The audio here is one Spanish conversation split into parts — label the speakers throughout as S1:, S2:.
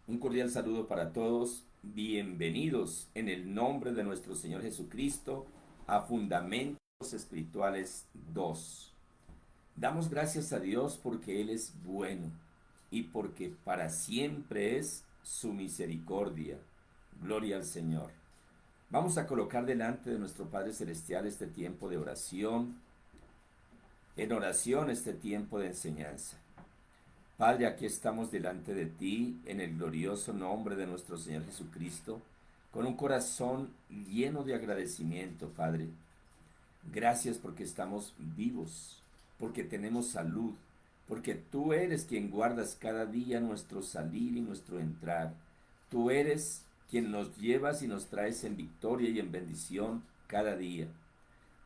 S1: Un cordial saludo para todos. Bienvenidos en el nombre de nuestro Señor Jesucristo a Fundamentos Espirituales 2. Damos gracias a Dios porque Él es bueno y porque para siempre es su misericordia. Gloria al Señor. Vamos a colocar delante de nuestro Padre Celestial este tiempo de oración, en oración este tiempo de enseñanza. Padre, aquí estamos delante de ti en el glorioso nombre de nuestro Señor Jesucristo, con un corazón lleno de agradecimiento, Padre. Gracias porque estamos vivos, porque tenemos salud, porque tú eres quien guardas cada día nuestro salir y nuestro entrar. Tú eres quien nos llevas y nos traes en victoria y en bendición cada día.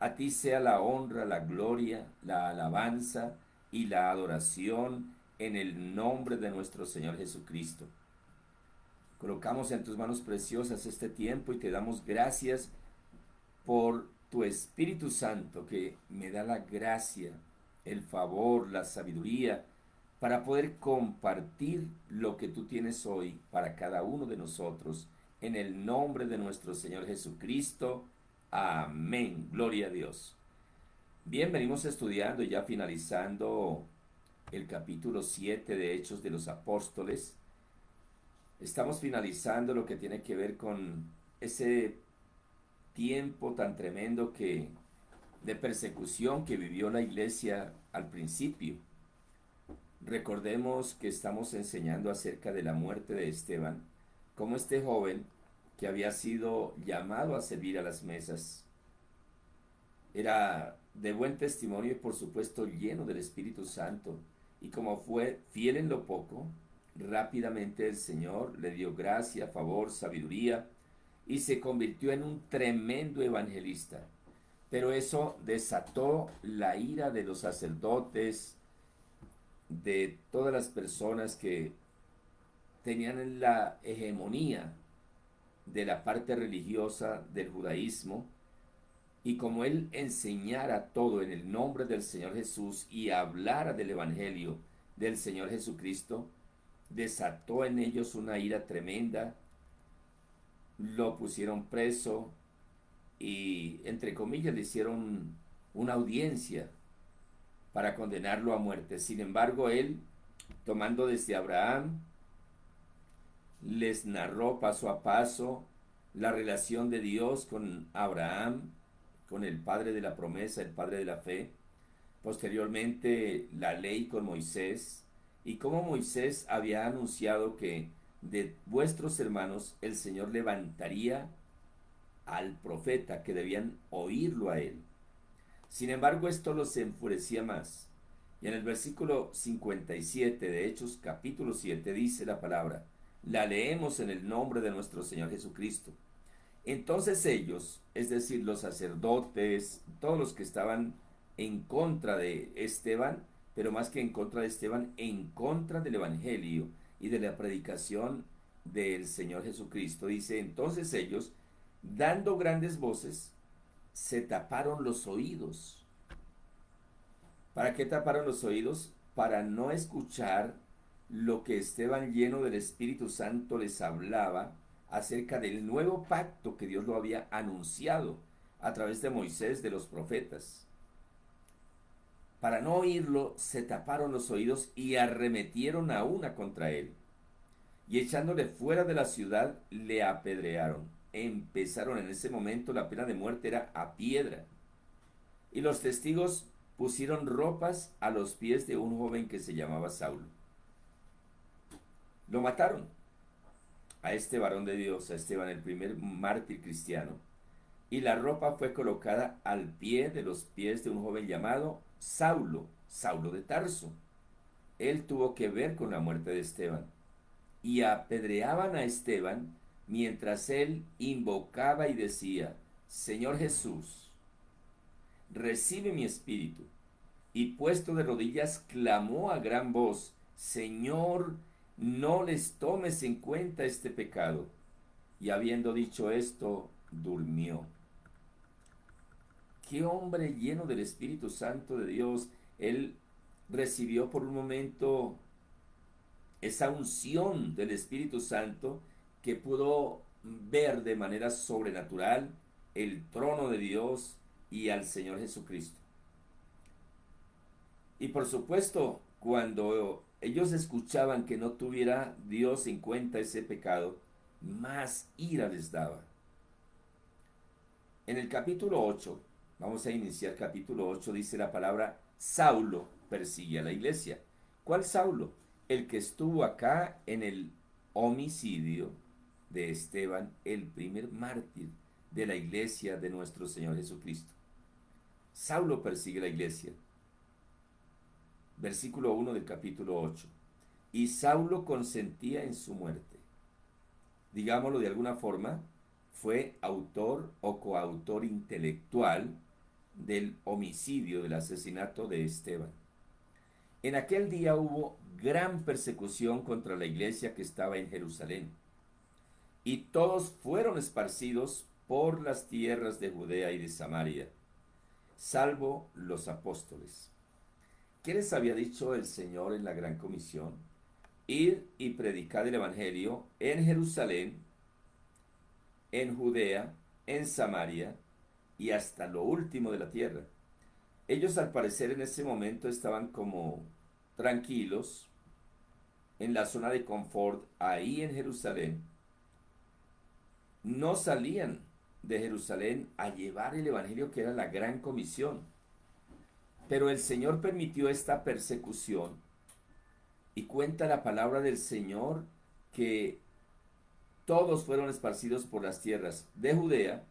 S1: A ti sea la honra, la gloria, la alabanza y la adoración en el nombre de nuestro Señor Jesucristo. Colocamos en tus manos preciosas este tiempo y te damos gracias por tu Espíritu Santo que me da la gracia, el favor, la sabiduría para poder compartir lo que tú tienes hoy para cada uno de nosotros. En el nombre de nuestro Señor Jesucristo. Amén. Gloria a Dios. Bien, venimos estudiando y ya finalizando el capítulo 7 de Hechos de los Apóstoles. Estamos finalizando lo que tiene que ver con ese tiempo tan tremendo de persecución que vivió la iglesia al principio. Recordemos que estamos enseñando acerca de la muerte de Esteban, como este joven que había sido llamado a servir a las mesas era de buen testimonio y por supuesto lleno del Espíritu Santo. Y como fue fiel en lo poco, rápidamente el Señor le dio gracia, favor, sabiduría y se convirtió en un tremendo evangelista. Pero eso desató la ira de los sacerdotes, de todas las personas que tenían la hegemonía de la parte religiosa del judaísmo. Y como él enseñara todo en el nombre del Señor Jesús y hablara del Evangelio del Señor Jesucristo, desató en ellos una ira tremenda, lo pusieron preso y, entre comillas, le hicieron una audiencia para condenarlo a muerte. Sin embargo, él, tomando desde Abraham, les narró paso a paso la relación de Dios con Abraham, con el padre de la promesa, el padre de la fe, posteriormente la ley con Moisés, y cómo Moisés había anunciado que de vuestros hermanos el Señor levantaría al profeta, que debían oírlo a él. Sin embargo, esto los enfurecía más. Y en el versículo 57 de Hechos capítulo 7 dice la palabra, la leemos en el nombre de nuestro Señor Jesucristo. Entonces ellos, es decir, los sacerdotes, todos los que estaban en contra de Esteban, pero más que en contra de Esteban, en contra del Evangelio y de la predicación del Señor Jesucristo, dice, entonces ellos, dando grandes voces, se taparon los oídos. ¿Para qué taparon los oídos? Para no escuchar lo que Esteban, lleno del Espíritu Santo, les hablaba acerca del nuevo pacto que Dios lo había anunciado a través de Moisés, de los profetas. Para no oírlo, se taparon los oídos y arremetieron a una contra él. Y echándole fuera de la ciudad, le apedrearon. Empezaron en ese momento, la pena de muerte era a piedra. Y los testigos pusieron ropas a los pies de un joven que se llamaba Saulo. Lo mataron a este varón de Dios, a Esteban, el primer mártir cristiano. Y la ropa fue colocada al pie de los pies de un joven llamado Saulo, Saulo de Tarso. Él tuvo que ver con la muerte de Esteban. Y apedreaban a Esteban mientras él invocaba y decía, Señor Jesús, recibe mi espíritu. Y puesto de rodillas, clamó a gran voz, Señor, no les tomes en cuenta este pecado. Y habiendo dicho esto, durmió. Qué hombre lleno del Espíritu Santo de Dios. Él recibió por un momento esa unción del Espíritu Santo que pudo ver de manera sobrenatural el trono de Dios y al Señor Jesucristo. Y por supuesto, cuando ellos escuchaban que no tuviera Dios en cuenta ese pecado, más ira les daba. En el capítulo 8, vamos a iniciar capítulo 8, dice la palabra, Saulo persigue a la iglesia. ¿Cuál Saulo? El que estuvo acá en el homicidio de Esteban, el primer mártir de la iglesia de nuestro Señor Jesucristo. Saulo persigue a la iglesia. Versículo 1 del capítulo 8. Y Saulo consentía en su muerte. Digámoslo de alguna forma, fue autor o coautor intelectual del homicidio, del asesinato de Esteban. En aquel día hubo gran persecución contra la iglesia que estaba en Jerusalén, y todos fueron esparcidos por las tierras de Judea y de Samaria, salvo los apóstoles. ¿Qué les había dicho el Señor en la gran comisión? Ir y predicar el evangelio en Jerusalén, en Judea, en Samaria y hasta lo último de la tierra. Ellos al parecer en ese momento estaban como tranquilos en la zona de confort ahí en Jerusalén. No salían de Jerusalén a llevar el evangelio que era la gran comisión. Pero el Señor permitió esta persecución y cuenta la palabra del Señor que todos fueron esparcidos por las tierras de Judea,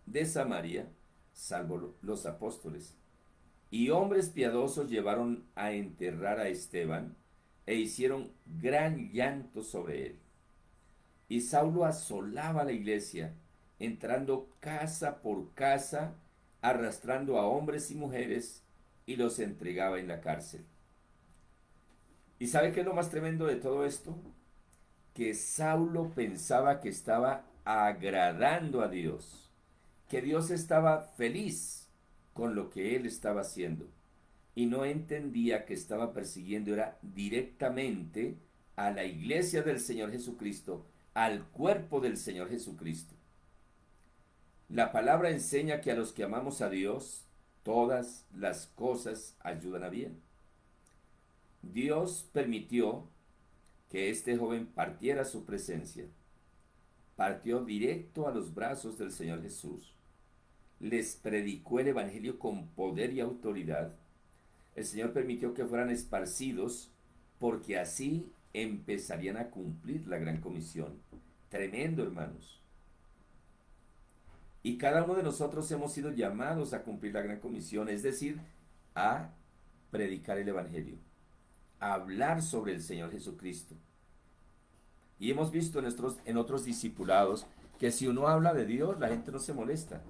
S1: de Samaria, salvo los apóstoles. Y hombres piadosos llevaron a enterrar a Esteban e hicieron gran llanto sobre él. Y Saulo asolaba la iglesia, entrando casa por casa, arrastrando a hombres y mujeres, y los entregaba en la cárcel. ¿Y sabe qué es lo más tremendo de todo esto? Que Saulo pensaba que estaba agradando a Dios, que Dios estaba feliz con lo que él estaba haciendo, y no entendía que estaba persiguiendo era directamente a la iglesia del Señor Jesucristo, al cuerpo del Señor Jesucristo. La palabra enseña que a los que amamos a Dios, todas las cosas ayudan a bien. Dios permitió que este joven partiera a su presencia. Partió directo a los brazos del Señor Jesús. Les predicó el evangelio con poder y autoridad. El Señor permitió que fueran esparcidos porque así empezarían a cumplir la gran comisión. Tremendo, hermanos. Y cada uno de nosotros hemos sido llamados a cumplir la gran comisión, es decir, a predicar el evangelio, a hablar sobre el Señor Jesucristo. Y hemos visto en otros discipulados que si uno habla de Dios, la gente no se molesta.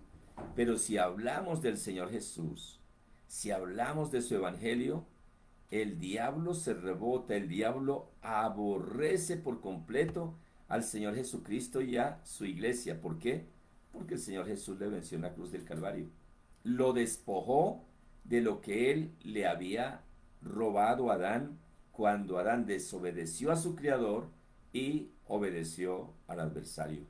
S1: Pero si hablamos del Señor Jesús, si hablamos de su evangelio, el diablo se rebota, el diablo aborrece por completo al Señor Jesucristo y a su iglesia. ¿Por qué? Porque el Señor Jesús le venció en la cruz del Calvario. Lo despojó de lo que él le había robado a Adán cuando Adán desobedeció a su Creador y obedeció al adversario.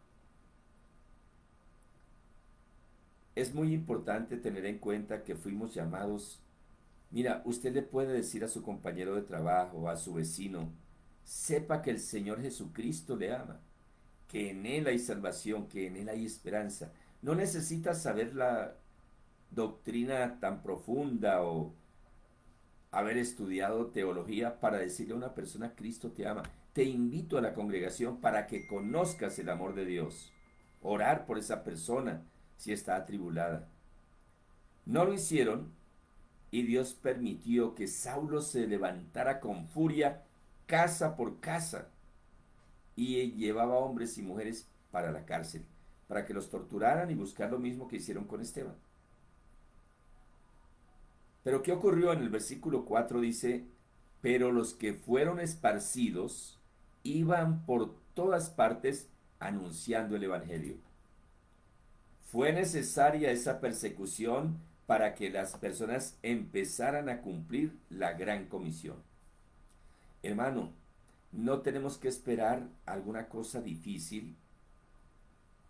S1: Es muy importante tener en cuenta que fuimos llamados. Mira, usted le puede decir a su compañero de trabajo, a su vecino, sepa que el Señor Jesucristo le ama, que en Él hay salvación, que en Él hay esperanza. No necesitas saber la doctrina tan profunda o haber estudiado teología para decirle a una persona, Cristo te ama. Te invito a la congregación para que conozcas el amor de Dios. Orar por esa persona si está atribulada. No lo hicieron y Dios permitió que Saulo se levantara con furia casa por casa y llevaba hombres y mujeres para la cárcel, para que los torturaran y buscar lo mismo que hicieron con Esteban. Pero ¿qué ocurrió? En el versículo 4 dice, pero los que fueron esparcidos iban por todas partes anunciando el evangelio. Fue necesaria esa persecución para que las personas empezaran a cumplir la gran comisión. Hermano, No tenemos que esperar alguna cosa difícil,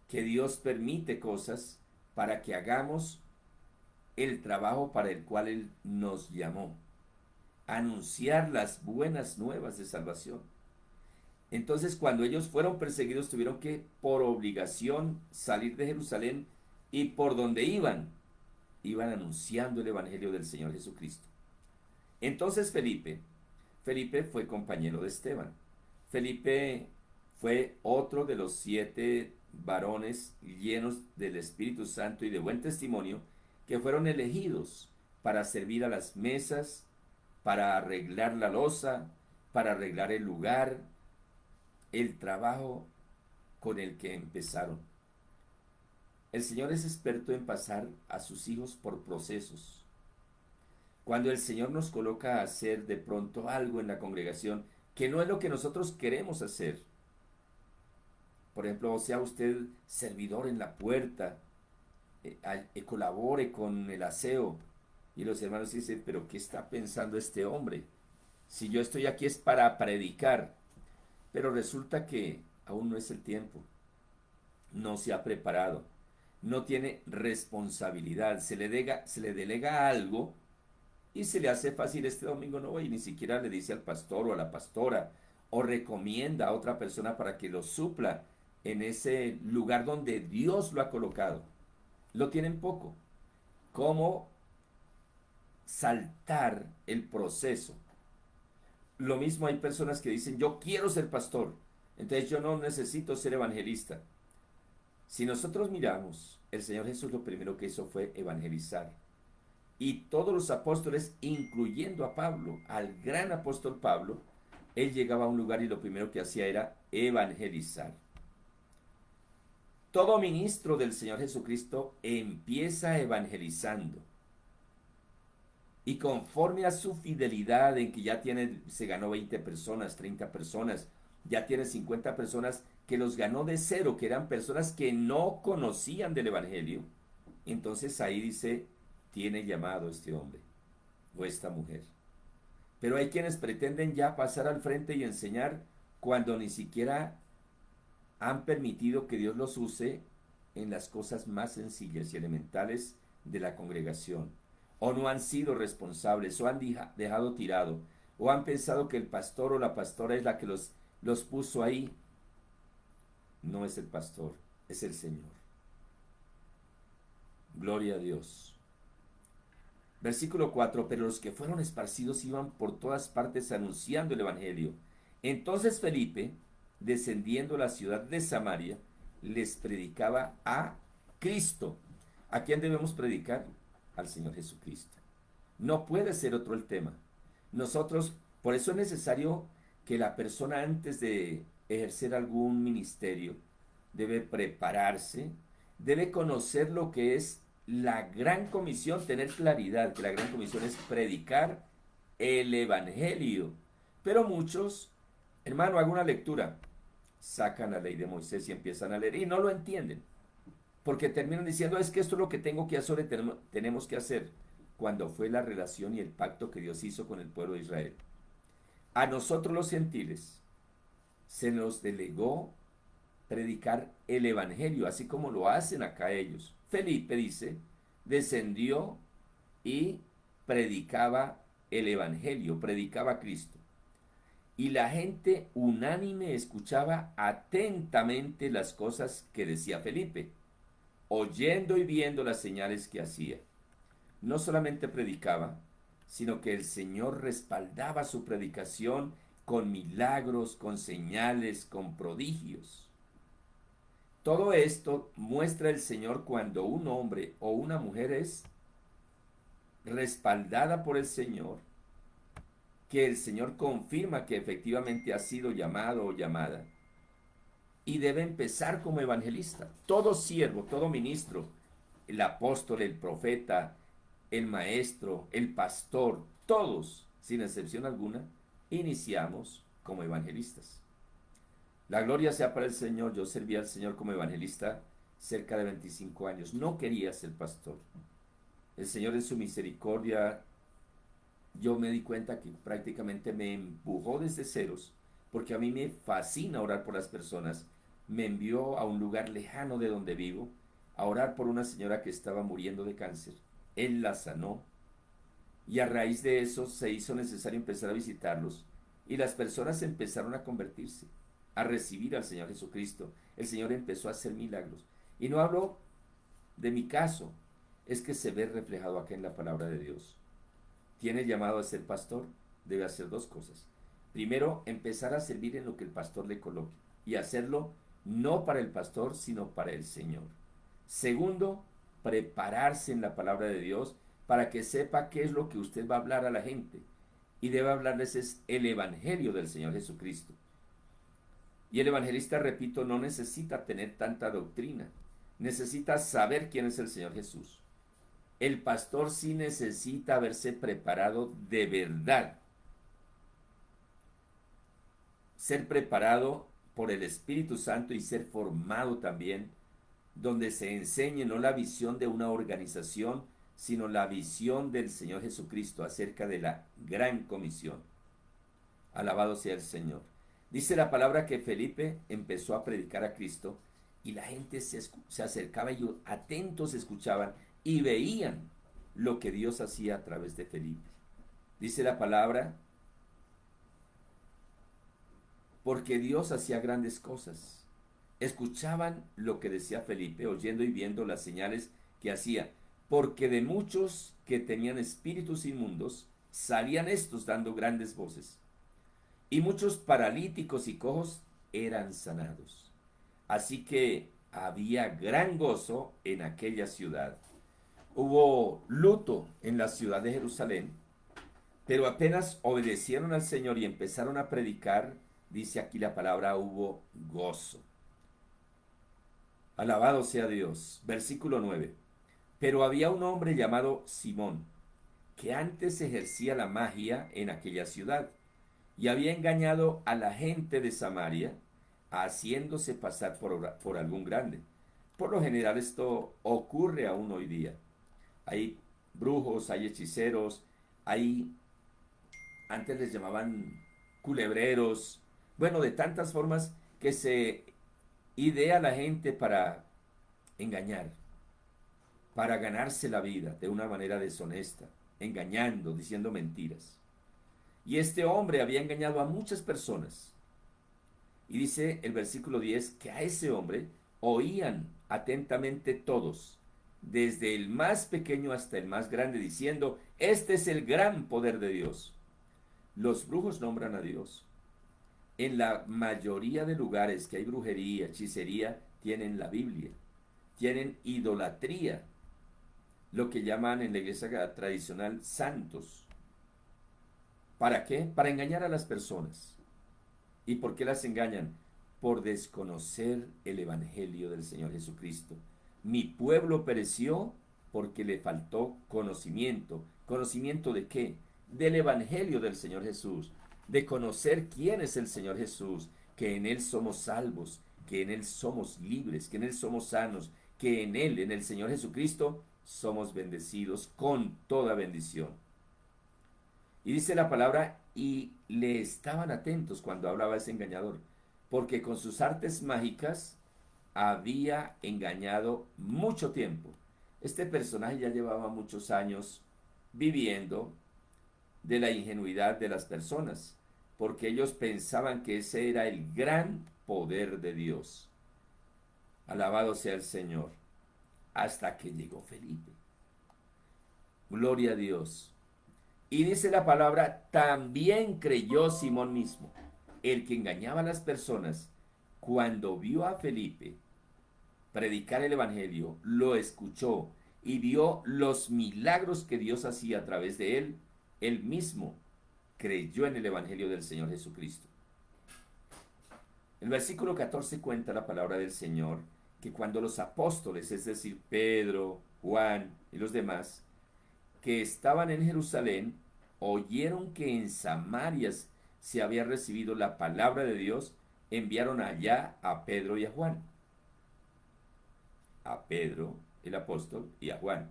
S1: que Dios permite cosas para que hagamos el trabajo para el cual Él nos llamó, anunciar las buenas nuevas de salvación. Entonces, cuando ellos fueron perseguidos, tuvieron que, por obligación, salir de Jerusalén y por donde iban anunciando el Evangelio del Señor Jesucristo. Entonces Felipe fue compañero de Esteban. Felipe fue otro de los 7 varones llenos del Espíritu Santo y de buen testimonio que fueron elegidos para servir a las mesas, para arreglar la loza, para arreglar el lugar, el trabajo con el que empezaron. El Señor es experto en pasar a sus hijos por procesos. Cuando el Señor nos coloca a hacer de pronto algo en la congregación que no es lo que nosotros queremos hacer, por ejemplo, sea usted servidor en la puerta, colabore con el aseo, y los hermanos dicen, pero ¿qué está pensando este hombre? Si yo estoy aquí es para predicar, pero resulta que aún no es el tiempo, no se ha preparado, no tiene responsabilidad, se le delega algo y se le hace fácil. Este domingo no voy, y ni siquiera le dice al pastor o a la pastora o recomienda a otra persona para que lo supla en ese lugar donde Dios lo ha colocado. Lo tienen poco. ¿Cómo saltar el proceso? Lo mismo hay personas que dicen, yo quiero ser pastor, entonces yo no necesito ser evangelista. Si nosotros miramos, el Señor Jesús lo primero que hizo fue evangelizar. Y todos los apóstoles, incluyendo a Pablo, al gran apóstol Pablo, él llegaba a un lugar y lo primero que hacía era evangelizar. Todo ministro del Señor Jesucristo empieza evangelizando. Y conforme a su fidelidad en que ya tiene, se ganó 20 personas, 30 personas, ya tiene 50 personas que los ganó de cero, que eran personas que no conocían del Evangelio, entonces ahí dice, tiene llamado este hombre o esta mujer. Pero hay quienes pretenden ya pasar al frente y enseñar cuando ni siquiera han permitido que Dios los use en las cosas más sencillas y elementales de la congregación. O no han sido responsables, o han dejado tirado, o han pensado que el pastor o la pastora es la que los puso ahí. No es el pastor, es el Señor. Gloria a Dios. Versículo 4, pero los que fueron esparcidos iban por todas partes anunciando el Evangelio. Entonces Felipe, descendiendo a la ciudad de Samaria, les predicaba a Cristo. ¿A quién debemos predicar? Al Señor Jesucristo. No puede ser otro el tema. Nosotros, por eso es necesario que la persona antes de ejercer algún ministerio debe prepararse, debe conocer lo que es la gran comisión, tener claridad que la gran comisión es predicar el Evangelio. Pero muchos, hermano, hago una lectura, sacan la ley de Moisés y empiezan a leer y no lo entienden, porque terminan diciendo, es que esto es lo que tengo que hacer, tenemos que hacer, cuando fue la relación y el pacto que Dios hizo con el pueblo de Israel. A nosotros los gentiles se nos delegó predicar el Evangelio, así como lo hacen acá ellos. Felipe dice, descendió y predicaba el Evangelio, predicaba a Cristo. Y la gente unánime escuchaba atentamente las cosas que decía Felipe, oyendo y viendo las señales que hacía. No solamente predicaba, sino que el Señor respaldaba su predicación con milagros, con señales, con prodigios. Todo esto muestra el Señor cuando un hombre o una mujer es respaldada por el Señor, que el Señor confirma que efectivamente ha sido llamado o llamada, y debe empezar como evangelista. Todo siervo, todo ministro, el apóstol, el profeta, el maestro, el pastor, todos, sin excepción alguna, iniciamos como evangelistas. La gloria sea para el Señor. Yo serví al Señor como evangelista cerca de 25 años. No quería ser pastor. El Señor en su misericordia, yo me di cuenta que prácticamente me empujó desde ceros porque a mí me fascina orar por las personas. Me envió a un lugar lejano de donde vivo a orar por una señora que estaba muriendo de cáncer. Él la sanó y a raíz de eso se hizo necesario empezar a visitarlos y las personas empezaron a convertirse, a recibir al Señor Jesucristo. El Señor empezó a hacer milagros. Y no hablo de mi caso, es que se ve reflejado acá en la palabra de Dios. Tiene llamado a ser pastor, debe hacer dos cosas. Primero, empezar a servir en lo que el pastor le coloque y hacerlo no para el pastor, sino para el Señor. Segundo, prepararse en la palabra de Dios para que sepa qué es lo que usted va a hablar a la gente. Y debe hablarles es el evangelio del Señor Jesucristo. Y el evangelista, repito, no necesita tener tanta doctrina. Necesita saber quién es el Señor Jesús. El pastor sí necesita haberse preparado de verdad. Ser preparado por el Espíritu Santo y ser formado también, donde se enseñe no la visión de una organización, sino la visión del Señor Jesucristo acerca de la gran comisión. Alabado sea el Señor. Dice la palabra que Felipe empezó a predicar a Cristo y la gente se acercaba y atentos escuchaban y veían lo que Dios hacía a través de Felipe. Dice la palabra, porque Dios hacía grandes cosas. Escuchaban lo que decía Felipe, oyendo y viendo las señales que hacía, porque de muchos que tenían espíritus inmundos, salían estos dando grandes voces. Y muchos paralíticos y cojos eran sanados. Así que había gran gozo en aquella ciudad. Hubo luto en la ciudad de Jerusalén, pero apenas obedecieron al Señor y empezaron a predicar, dice aquí la palabra, hubo gozo. Alabado sea Dios. Versículo 9. Pero había un hombre llamado Simón, que antes ejercía la magia en aquella ciudad, y había engañado a la gente de Samaria, haciéndose pasar por algún grande. Por lo general esto ocurre aún hoy día. Hay brujos, hay hechiceros, hay, antes les llamaban culebreros, bueno, de tantas formas que se idea a la gente para engañar, para ganarse la vida de una manera deshonesta, engañando, diciendo mentiras. Y este hombre había engañado a muchas personas. Y dice el versículo 10 que a ese hombre oían atentamente todos, desde el más pequeño hasta el más grande, diciendo, este es el gran poder de Dios. Los brujos nombran a Dios. En la mayoría de lugares que hay brujería, hechicería, tienen la Biblia, tienen idolatría, lo que llaman en la iglesia tradicional santos. ¿Para qué? Para engañar a las personas. ¿Y por qué las engañan? Por desconocer el evangelio del Señor Jesucristo. Mi pueblo pereció porque le faltó conocimiento. ¿Conocimiento de qué? Del evangelio del Señor Jesús. De conocer quién es el Señor Jesús, que en Él somos salvos, que en Él somos libres, que en Él somos sanos, que en Él, en el Señor Jesucristo, somos bendecidos con toda bendición. Y dice la palabra, y le estaban atentos cuando hablaba ese engañador, porque con sus artes mágicas había engañado mucho tiempo. Este personaje ya llevaba muchos años viviendo de la ingenuidad de las personas, porque ellos pensaban que ese era el gran poder de Dios. Alabado sea el Señor. Hasta que llegó Felipe. Gloria a Dios. Y dice la palabra, también creyó Simón mismo, el que engañaba a las personas, cuando vio a Felipe predicar el evangelio, lo escuchó y vio los milagros que Dios hacía a través de él, él mismo creyó en el evangelio del Señor Jesucristo. El versículo 14 cuenta la palabra del Señor, que cuando los apóstoles, es decir, Pedro, Juan y los demás, que estaban en Jerusalén, oyeron que en Samaria se había recibido la palabra de Dios, enviaron allá a Pedro y a Juan. A Pedro, el apóstol, y a Juan,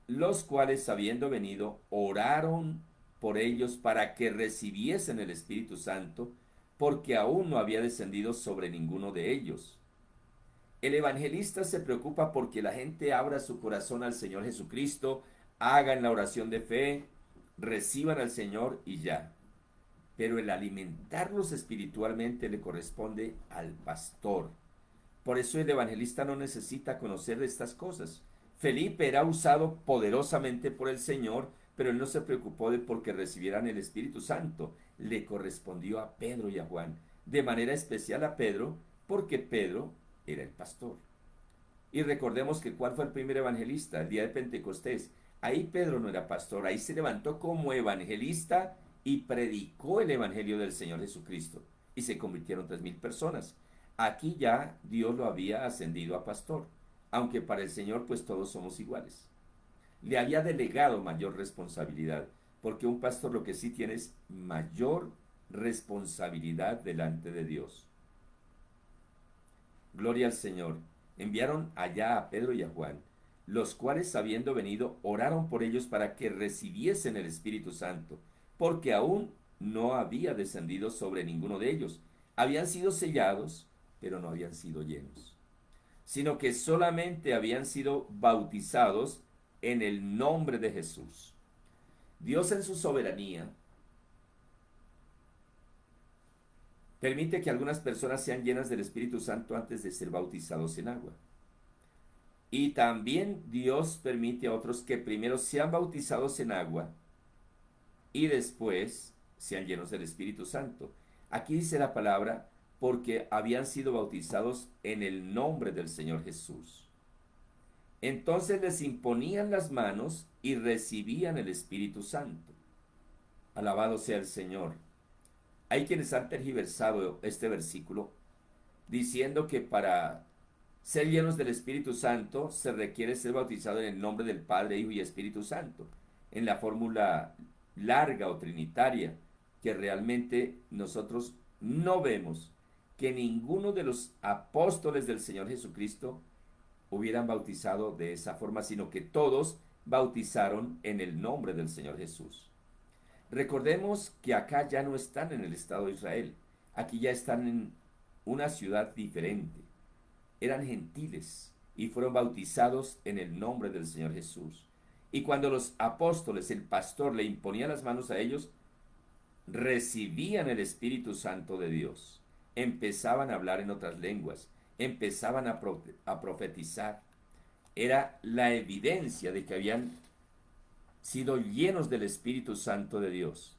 S1: los cuales, habiendo venido, oraron por ellos para que recibiesen el Espíritu Santo, porque aún no había descendido sobre ninguno de ellos. El evangelista se preocupa porque la gente abra su corazón al Señor Jesucristo, hagan la oración de fe, reciban al Señor y ya. Pero el alimentarlos espiritualmente le corresponde al pastor. Por eso el evangelista no necesita conocer estas cosas. Felipe era usado poderosamente por el Señor, pero él no se preocupó de porque recibieran el Espíritu Santo. Le correspondió a Pedro y a Juan, de manera especial a Pedro, porque Pedro era el pastor. Y recordemos que ¿cuál fue el primer evangelista? El día de Pentecostés. Ahí Pedro no era pastor, ahí se levantó como evangelista y predicó el evangelio del Señor Jesucristo. Y se convirtieron 3,000 personas. Aquí ya Dios lo había ascendido a pastor, aunque para el Señor pues todos somos iguales. Le había delegado mayor responsabilidad, porque un pastor lo que sí tiene es mayor responsabilidad delante de Dios. Gloria al Señor. Enviaron allá a Pedro y a Juan, los cuales habiendo venido oraron por ellos para que recibiesen el Espíritu Santo, porque aún no había descendido sobre ninguno de ellos. Habían sido sellados, pero no habían sido llenos, sino que solamente habían sido bautizados en el nombre de Jesús. Dios en su soberanía permite que algunas personas sean llenas del Espíritu Santo antes de ser bautizados en agua. Y también Dios permite a otros que primero sean bautizados en agua y después sean llenos del Espíritu Santo. Aquí dice la palabra, porque habían sido bautizados en el nombre del Señor Jesús. Entonces les imponían las manos y recibían el Espíritu Santo. Alabado sea el Señor. Hay quienes han tergiversado este versículo diciendo que para ser llenos del Espíritu Santo se requiere ser bautizado en el nombre del Padre, Hijo y Espíritu Santo, en la fórmula larga o trinitaria, que realmente nosotros no vemos que ninguno de los apóstoles del Señor Jesucristo hubieran bautizado de esa forma, sino que todos bautizaron en el nombre del Señor Jesús. Recordemos que acá ya no están en el Estado de Israel, aquí ya están en una ciudad diferente. Eran gentiles y fueron bautizados en el nombre del Señor Jesús. Y cuando los apóstoles, el pastor, le imponía las manos a ellos, recibían el Espíritu Santo de Dios. Empezaban a hablar en otras lenguas, empezaban a profetizar. Era la evidencia de que habían sido llenos del Espíritu Santo de Dios.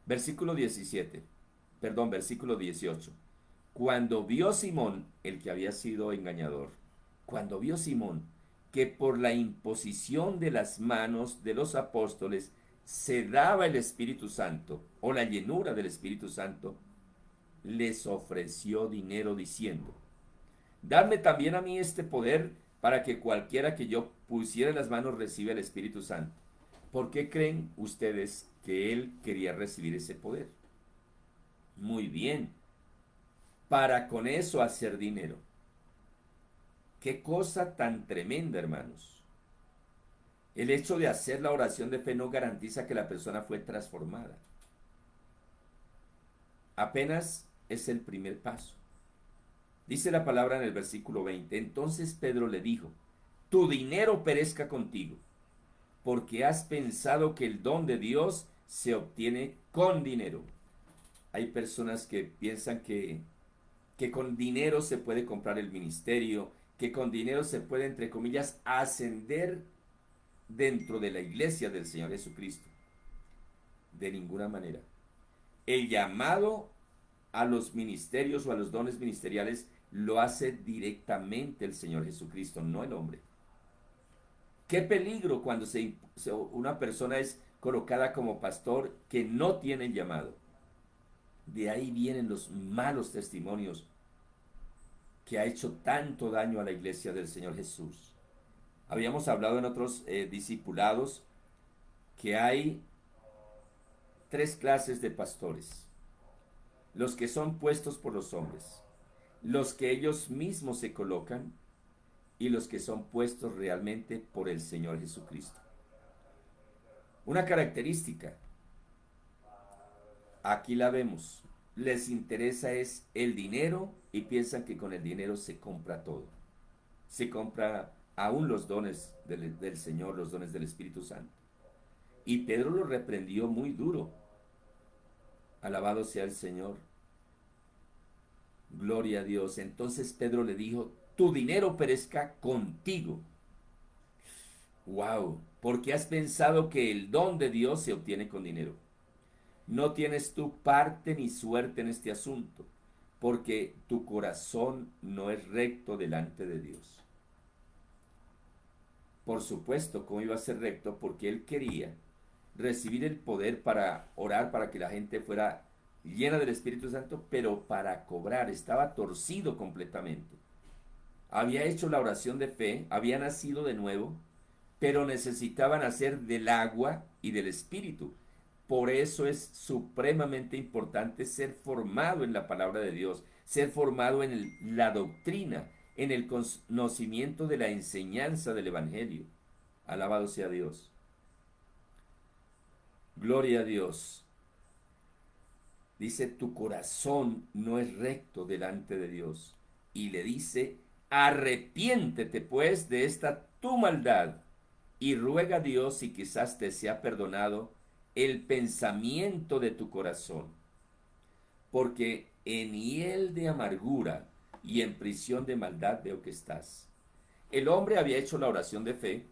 S1: Versículo 18. Cuando vio Simón, el que había sido engañador, cuando vio Simón que por la imposición de las manos de los apóstoles se daba el Espíritu Santo, o la llenura del Espíritu Santo, les ofreció dinero diciendo, dadme también a mí este poder para que cualquiera que yo pusiera en las manos reciba el Espíritu Santo. ¿Por qué creen ustedes que él quería recibir ese poder? Muy bien, para con eso hacer dinero. Qué cosa tan tremenda, hermanos. El hecho de hacer la oración de fe no garantiza que la persona fue transformada. Apenas es el primer paso. Dice la palabra en el versículo 20. Entonces Pedro le dijo, tu dinero perezca contigo, porque has pensado que el don de Dios se obtiene con dinero. Hay personas que piensan que con dinero se puede comprar el ministerio, que con dinero se puede, entre comillas, ascender dentro de la iglesia del Señor Jesucristo. De ninguna manera. El llamado a los ministerios o a los dones ministeriales lo hace directamente el Señor Jesucristo, no el hombre. Qué peligro cuando una persona es colocada como pastor que no tiene llamado. De ahí vienen los malos testimonios que ha hecho tanto daño a la iglesia del Señor Jesús. Habíamos hablado en otros discipulados que hay 3 clases de pastores. Los que son puestos por los hombres, los que ellos mismos se colocan y los que son puestos realmente por el Señor Jesucristo. Una característica, aquí la vemos, les interesa es el dinero y piensan que con el dinero se compra todo. Se compra aún los dones del Señor, los dones del Espíritu Santo. Y Pedro lo reprendió muy duro. Alabado sea el Señor. Gloria a Dios. Entonces Pedro le dijo, tu dinero perezca contigo. Wow, porque has pensado que el don de Dios se obtiene con dinero. No tienes tu parte ni suerte en este asunto, porque tu corazón no es recto delante de Dios. Por supuesto, ¿cómo iba a ser recto? Porque él quería recibir el poder para orar, para que la gente fuera llena del Espíritu Santo, pero para cobrar, estaba torcido completamente. Había hecho la oración de fe, había nacido de nuevo, pero necesitaban hacer del agua y del Espíritu. Por eso es supremamente importante ser formado en la palabra de Dios, ser formado en la doctrina, en el conocimiento de la enseñanza del Evangelio. Alabado sea Dios. Gloria a Dios. Dice, tu corazón no es recto delante de Dios. Y le dice, arrepiéntete pues de esta tu maldad y ruega a Dios y quizás te sea perdonado el pensamiento de tu corazón. Porque en hiel de amargura y en prisión de maldad veo que estás. El hombre había hecho la oración de fe,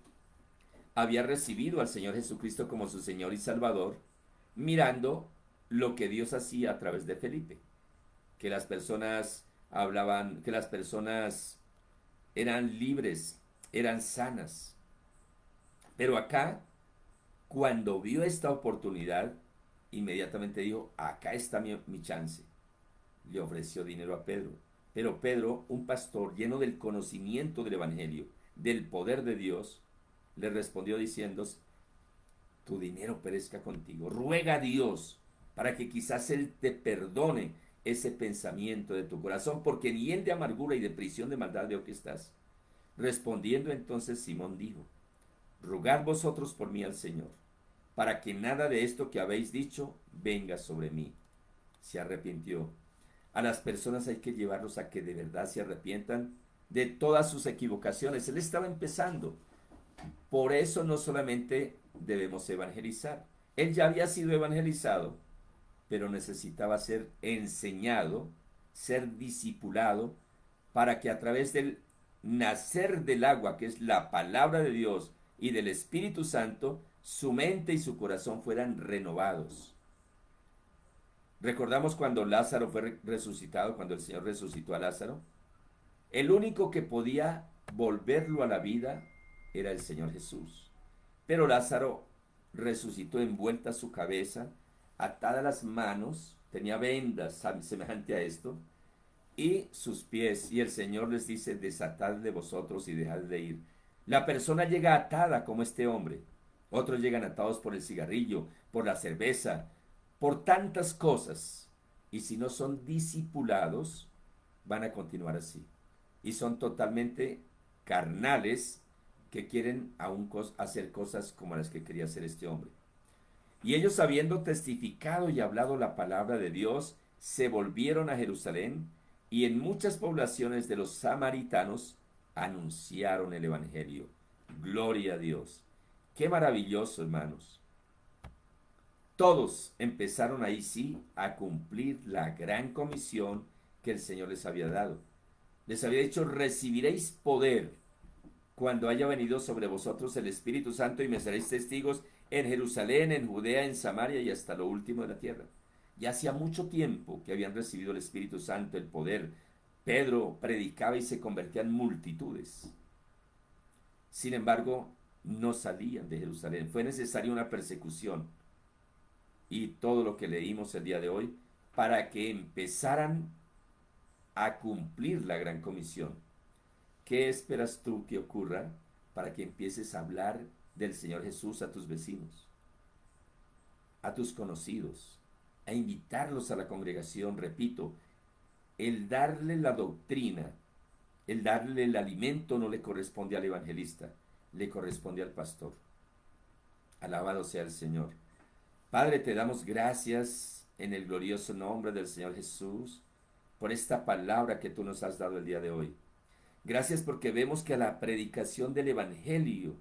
S1: había recibido al Señor Jesucristo como su Señor y Salvador, mirando lo que Dios hacía a través de Felipe, que las personas hablaban, que las personas eran libres, eran sanas. Pero acá, cuando vio esta oportunidad, inmediatamente dijo, acá está mi chance. Le ofreció dinero a Pedro. Pero Pedro, un pastor lleno del conocimiento del Evangelio, del poder de Dios, le respondió diciendo, tu dinero perezca contigo. Ruega a Dios para que quizás Él te perdone ese pensamiento de tu corazón, porque en hiel de amargura y de prisión de maldad veo que estás. Respondiendo entonces Simón dijo, rogad vosotros por mí al Señor, para que nada de esto que habéis dicho venga sobre mí. Se arrepintió. A las personas hay que llevarlos a que de verdad se arrepientan de todas sus equivocaciones. Él estaba empezando. Por eso no solamente debemos evangelizar. Él ya había sido evangelizado, pero necesitaba ser enseñado, ser discipulado, para que a través del nacer del agua, que es la palabra de Dios, y del Espíritu Santo, su mente y su corazón fueran renovados. Recordamos cuando Lázaro fue resucitado, cuando el Señor resucitó a Lázaro. El único que podía volverlo a la vida era el Señor Jesús. Pero Lázaro resucitó envuelta su cabeza, atada las manos, tenía vendas semejante a esto, y sus pies. Y el Señor les dice, desatad de vosotros y dejad de ir. La persona llega atada como este hombre. Otros llegan atados por el cigarrillo, por la cerveza, por tantas cosas. Y si no son discipulados, van a continuar así. Y son totalmente carnales que quieren aún hacer cosas como las que quería hacer este hombre. Y ellos, habiendo testificado y hablado la palabra de Dios, se volvieron a Jerusalén y en muchas poblaciones de los samaritanos anunciaron el Evangelio. Gloria a Dios. Qué maravilloso, hermanos. Todos empezaron ahí sí a cumplir la gran comisión que el Señor les había dado. Les había dicho, recibiréis poder cuando haya venido sobre vosotros el Espíritu Santo y me seréis testigos en Jerusalén, en Judea, en Samaria y hasta lo último de la tierra. Ya hacía mucho tiempo que habían recibido el Espíritu Santo, el poder. Pedro predicaba y se convertían multitudes. Sin embargo, no salían de Jerusalén. Fue necesaria una persecución y todo lo que leímos el día de hoy para que empezaran a cumplir la gran comisión. ¿Qué esperas tú que ocurra para que empieces a hablar del Señor Jesús a tus vecinos, a tus conocidos, a invitarlos a la congregación? Repito, el darle la doctrina, el darle el alimento no le corresponde al evangelista, le corresponde al pastor. Alabado sea el Señor. Padre, te damos gracias en el glorioso nombre del Señor Jesús, por esta palabra que tú nos has dado el día de hoy. Gracias porque vemos que a la predicación del Evangelio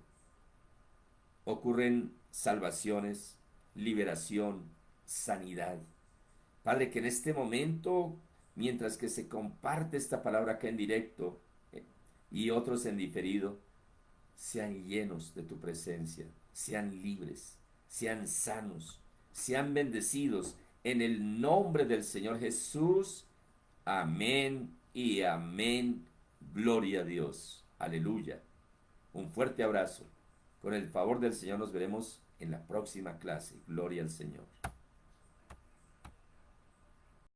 S1: ocurren salvaciones, liberación, sanidad. Padre, que en este momento, mientras que se comparte esta palabra acá en directo y otros en diferido, sean llenos de tu presencia, sean libres, sean sanos, sean bendecidos en el nombre del Señor Jesús. Amén y amén. Gloria a Dios. Aleluya. Un fuerte abrazo. Con el favor del Señor nos veremos en la próxima clase. Gloria al Señor.